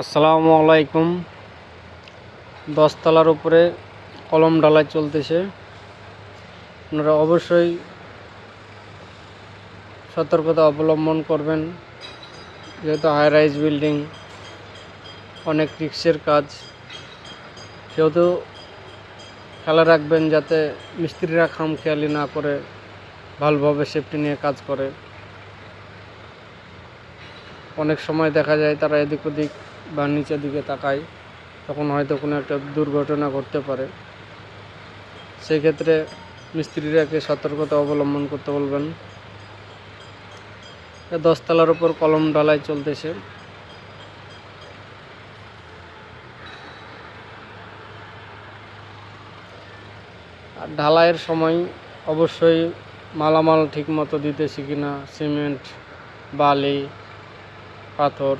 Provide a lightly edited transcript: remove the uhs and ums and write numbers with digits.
আসসালামু আলাইকুম। 10 তলার উপরে কলম ঢালাই চলতেছে। আপনারা অবশ্যই সতর্কতা অবলম্বন করবেন, যেহেতু হাই রাইজ বিল্ডিং, অনেক রিস্কের কাজ, সেহেতু খেয়াল রাখবেন যাতে মিস্ত্রিরা খামখেয়ালি না করে ভালোভাবে সেফটি নিয়ে কাজ করে। অনেক সময় দেখা যায় তারা এদিক ওদিক বা নিচের দিকে তাকায়, তখন হয়তো কোনো একটা দুর্ঘটনা ঘটতে পারে। সেক্ষেত্রে মিস্ত্রিরাকে সতর্কতা অবলম্বন করতে বলবেন। 10 তলার উপর কলম ঢালাই চলতেছে। আর ঢালাইয়ের সময় অবশ্যই মালামাল ঠিক মতো দিতেছি কিনা, সিমেন্ট, বালি, পাথর